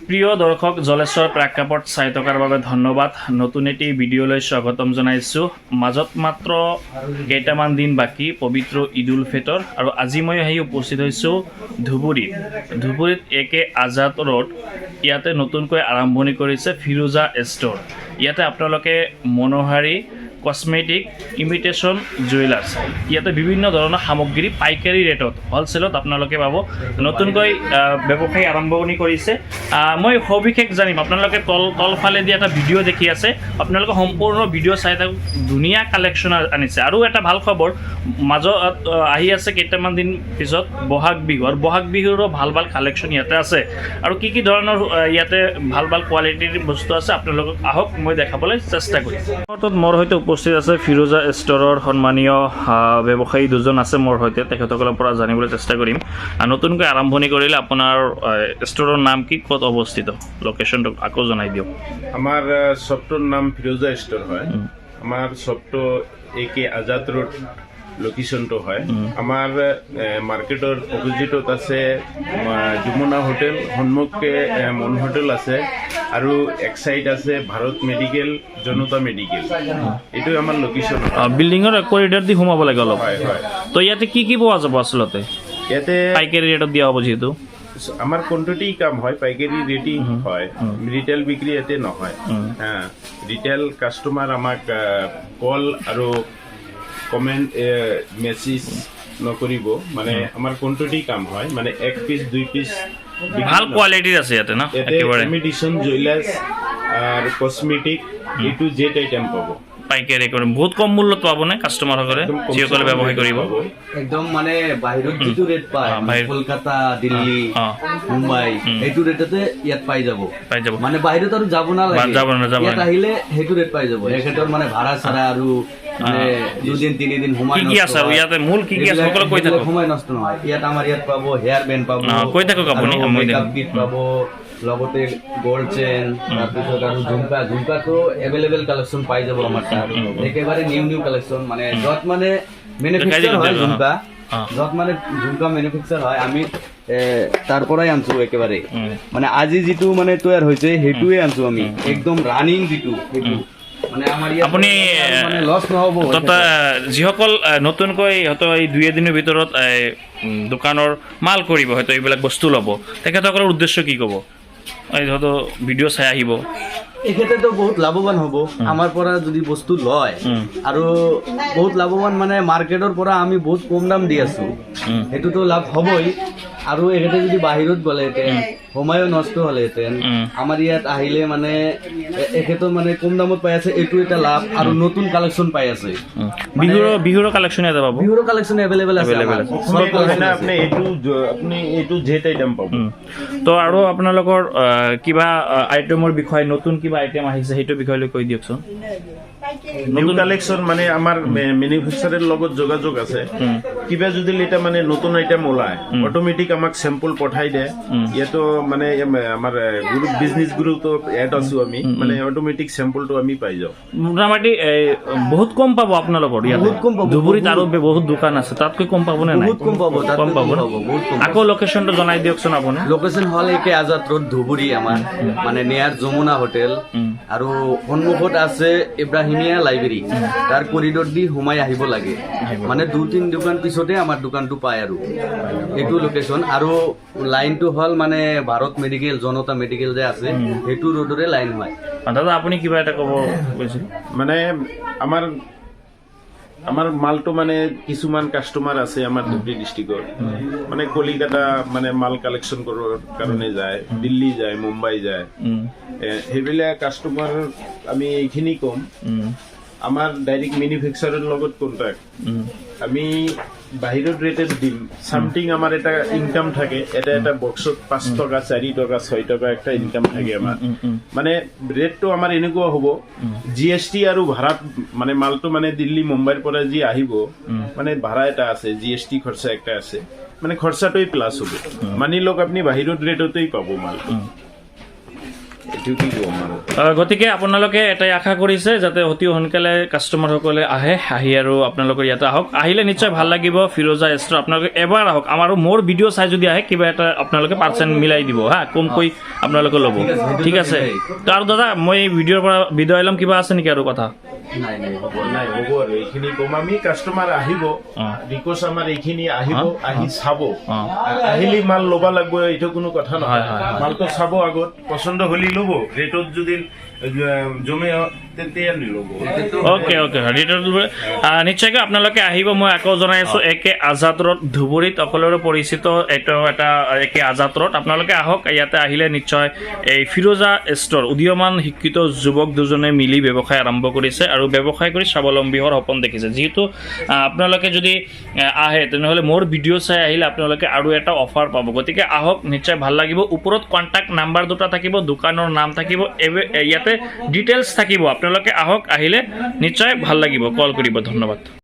প্ৰিয় দৰ্শক জলেশ্বৰ প্ৰেক্ষাপট চাই থকাৰ বাবে ধন্যবাদ। নতুন এটি ভিডিঅ'লৈ স্বাগতম জনাইছোঁ। মাজত মাত্ৰ কেইটামান দিন বাকী পবিত্ৰ ঈদ উল ফিতৰ, আৰু আজি মই আহি উপস্থিত হৈছোঁ ধুবুৰীত একে আজাদ ৰোড। ইয়াতে নতুনকৈ আৰম্ভণি কৰিছে ফিৰোজা ষ্ট'ৰ। ইয়াতে আপোনালোকে মনোহাৰী কসমেটিক ইমিটেশ্যন জুৱেলাৰ্ছ, ইয়াতে বিভিন্ন ধৰণৰ সামগ্ৰী পাইকাৰী ৰেটত হ'লচেলত আপোনালোকে পাব। নতুনকৈ ব্যৱসায় আৰম্ভণি কৰিছে। মই সবিশেষ জানিম। আপোনালোকে তলফালেদি এটা ভিডিঅ' দেখি আছে, আপোনালোকে সম্পূৰ্ণ ভিডিঅ' চাই থাকক। ধুনীয়া কালেকশ্যন আনিছে। আৰু এটা ভাল খবৰ, মাজত আহি আছে কেইটামান দিন পিছত বহাগ বিহু, আৰু বহাগ বিহুৰো ভাল ভাল কালেকশ্যন ইয়াতে আছে। আৰু কি ধৰণৰ ইয়াতে ভাল ভাল কোৱালিটিৰ বস্তু আছে আপোনালোকক আহক মই দেখাবলৈ চেষ্টা কৰিম। মোৰ সৈতে উপস্থিত আছে ফিৰোজা ষ্ট'ৰৰ সন্মানীয় ব্যৱসায়ী দুজন আছে মোৰ সৈতে, তেখেতসকলৰ পৰা জানিবলৈ চেষ্টা কৰিম। নতুনকৈ আৰম্ভণি কৰিলে আপোনাৰ ষ্ট'ৰৰ নাম কি, ক'ত অৱস্থিত, লোকেশ্যনটো আকৌ জনাই দিয়ক। আমাৰ শপটোৰ নাম ফিৰোজা স্টোৰ হয়। আমাৰ শপটো একে আজাদ ৰোড লোকেশনটো হয়। আমাৰ মাৰ্কেটৰ অপোজিটত আছে যমুনা হোটেল, সন্মুখে মন হোটেল আছে, আৰু এক সাইড আছে ভাৰত মেডিকেল, জনতা মেডিকেল। এইটো আমাৰ লোকেশন। বিল্ডিঙৰ কৰিডৰ দি সোমাব লাগে অলপ। হয় হয়। তো ইয়াতে কি পোৱা যাব আচলতে? ইয়াতে পাইকাৰী ৰেটত দিয়া হ'ব যিহেতু। আমাৰ কোনটোটি কাম হয়, পাইকাৰি ৰেটি হয়, ৰিটেল বিক্ৰি ইয়াতে নহয়। হ্যাঁ, ৰিটেল কাস্টমাৰ আমাক কল আৰু কমেন্ট মেসেজ নকৰিব, মানে আমাৰ কোনটোটি কাম হয়, মানে এক পিস দুই পিস ভাল কোৱালিটিৰ আছে ইয়াতে না, একেবাৰে ইমিটেশ্যন জুৱেলাৰ্ছ আৰু cosmetic A to Z item পাব। পাইকাৰী কৰে বহুত কম মূল্যত পাবনে কাষ্টমাৰসকলে যিসকলে ব্যৱসায় কৰিব? একদম মানে বাহিৰত যিটো ৰেট পায়, কলকাতা, দিল্লী, মুম্বাই, সেইটো ৰেটতে ইয়াত পাই যাব। মানে বাহিৰত আৰু যাব নালাগে, ইয়াত আহিলে সেইটো ৰেট পাই যাব। এখেতৰ মানে ভাড়া চাড়া আৰু মানে 2 দিন 3 দিন সময় কি আছে আৰু ইয়াতে মূল কি আছে সকলো কৈ থাকক। সময় নষ্ট নহয়। ইয়াত আমাৰ ইয়াত পাব হেয়াৰ বেণ্ড পাব, কৈ থাকক আপুনি, মই মেকআপ কিট পাব, লগতে গোল্ড চেইন, তাৰপিছত আৰু ঝুমকাটো এভেইলেবল কালেকশ্যন পাই যাব আমাৰ তাত। একেবাৰে নিউ কালেকশ্যন, মানে য'ত মানে মেনুফেকচাৰ হয় ঝুমকা, য'ত মানে ঝুমকা মেনুফেকচাৰ হয়, আমি তাৰ পৰাই আনছো একেবাৰে। মানে আজি যিটো মানে তৈয়াৰ হৈছে সেইটোৱে আনছো আমি, একদম ৰানিং যিটো সেইটো। মানে আমাৰ ইয়াত আপুনি মানে লছ নহ'ব। যিসকল নতুনকৈ হয়তো এই 2 এদিনৰ ভিতৰত দোকানৰ মাল কৰিব, হয়তো এইবিলাক বস্তু ল'ব, তেখেতসকলৰ উদ্দেশ্য কি ক'ব? হয়তো ভিডিঅ' চাই আহিব, এখেতেতো বহুত লাভৱান হ'ব আমাৰ পৰা যদি বস্তু লয়, আৰু বহুত লাভৱান মানে মাৰ্কেটৰ পৰা আমি বহুত কম দাম দি আছো, সেইটোতো লাভ হ'বই। আৰু এখেতে যদি বাহিৰত গ'লেহেঁতেন সময়ো নষ্ট হ'লেহেঁতেন, আমাৰ ইয়াত আহিলে মানে এখেতৰ মানে কম দামত পাই আছে, এইটো এটা লাভ। আৰু নতুন কালেকশ্যন পাই আছে, বিহুৰ কালেকশ্যন ইয়াতে পাব। বিহুৰ কালেকশ্যন এভেইলেবল আছে। আপুনি এইটো জেট আইটেম পাব। তো আৰু আপোনালোকৰ কিবা আইটেমৰ বিষয়ে, নতুন কিবা আইটেম আহিছে সেইটোৰ বিষয়ে কৈ দিয়কচোন। নিউ কালেকশ্যন মানে আমাৰ মেনুফেকচাৰৰ লগত যোগাযোগ আছে। কিবা যদি এটা মানে নতুন আইটেম ওলায়, অটোমেটিক আমাক চেম্পল পঠাই দিয়ে। ইয়াতো মানে আমাৰ গ্ৰুপ বিজনেছ গ্ৰুপতো এড আছো আমি, মানে অটোমেটিক চেম্পলটো আমি পাই যাওঁ। মোটামুটি বহুত কম পাব আপোনালোকৰ ইয়াত। বহুত কম পাব। ধুবুৰীত আৰু বহুত দোকান আছে, তাতকৈ কম পাব নে নাই? বহুত কম পাব, কম পাব না? বহুত কম। আকৌ লোকেশ্যনটো জনাই দিয়কচোন আপুনি। লোকেশ্যন হ'ল একে আজাদ ৰোড ধুবুৰী আমাৰ, মানে নিয়াৰ যমুনা হোটেল, আৰু সন্মুখত আছে ইব্ৰাহিমিয়া লাইব্ৰেৰী। তাৰ কৰিডৰ দি সোমাই আহিব লাগে, মানে 2-3 দোকান পিছতে আমাৰ দোকানটো পায়। আৰু এইটো লোকেশ্যন, আৰু লাইনটো হ'ল মানে ভাৰত মেডিকেল, জনতা মেডিকেল যে আছে, সেইটো ৰোডৰে লাইন হয়। দাদা আপুনি কিবা এটা ক'ব কৈছিল? মানে আমাৰ মালটো মানে কিছুমান কাষ্টমাৰ আছে আমাৰ ধুবুৰী ডিষ্ট্ৰিক্টত, মানে কলিকতা মানে মাল কালেকশ্যন কৰাৰ কাৰণে যায়, দিল্লী যায়, মুম্বাই যায়। সেইবিলাক কাষ্টমাৰ আমি এইখিনি ক'ম, আমাৰ ডাইৰেক্ট মেনুফেকচাৰৰ লগত কণ্টেক্ট। আমি বাহিৰত ৰেটত দিম, চামথিং আমাৰ এটা ইনকাম থাকে। এটা বক্সত 5 টকা, 4 টকা, 6 টকা একটা ইনকাম থাকে আমাৰ। মানে ৰেটটো আমাৰ এনেকুৱা হ'ব, GST আৰু ভাড়াত, মানে মালটো মানে দিল্লী মুম্বাইৰ পৰা যি আহিব, মানে ভাড়া এটা আছে, GST খৰচা একটা আছে, মানে খৰচাটোই প্লাছ হ'ব। মানি লওক আপুনি বাহিৰত ৰেটতেই পাব মালটো। এইটো কি ক'ম আৰু গতিকে আপোনালোকে এটাই আশা কৰিছে যাতে অতি সোনকালে কাষ্টমাৰসকলে আহি আৰু আপোনালোকৰ ইয়াতে আহক, আহিলে নিশ্চয় ভাল লাগিব। ফিৰোজা ষ্ট'ৰ আপোনালোকে এবাৰ আহক, আমাৰ মোৰ ভিডিঅ' চাই যদি আহে কিবা এটা আপোনালোকে পাৰ্চেণ্ট মিলাই দিব হা, কমকৈ আপোনালোকে ল'ব, ঠিক আছে। তো আৰু দাদা মই ভিডিঅ'ৰ পৰা বিদায় ল'ম, কিবা আছে নেকি আৰু কথা? নাই নাই হ'ব নাই হ'ব আৰু এইখিনি ক'ম আমি। কাষ্টমাৰ আহিব, ৰিকুৱেষ্ট আমাৰ এইখিনি আহিব, আহি চাব, আহিলে মাল ল'ব লাগব, এইটো কোনো কথা নহয়। মালটো চাব আগত, পচন্দ হ'লে ল'ব, ৰেটত যদি জমে তেতিয়া নিল'ব। অ'কে নিশ্চয়কৈ আপোনালোকে আহিব। মই আকৌ জনাই আছোঁ একে আজাদ ৰোড ধুবুৰীত সকলোৰে পৰিচিত এইটো এটা একে আজাদ ৰোড। আপোনালোকে আহক, ইয়াতে আহিলে নিশ্চয় এই ফিৰোজা ষ্ট'ৰ উদীয়মান শিক্ষিত যুৱক দুজনে মিলি ব্যৱসায় আৰম্ভ কৰিছে আৰু ব্যৱসায় কৰি স্বাৱলম্বী হোৱাৰ সপোন দেখিছে। যিহেতু আপোনালোকে যদি আহে তেনেহ'লে মোৰ ভিডিঅ' চাই আহিলে আপোনালোকে আৰু এটা অফাৰ পাব। গতিকে আহক, নিশ্চয় ভাল লাগিব। ওপৰত কণ্টেক্ট নাম্বাৰ দুটা থাকিব, দোকানৰ নাম থাকিব, ইয়াতে ডিটেইলছ থাকিব। আপোনালোকে আহক, আহিলে নিশ্চয় ভাল লাগিব, কল কৰিব। ধন্যবাদ।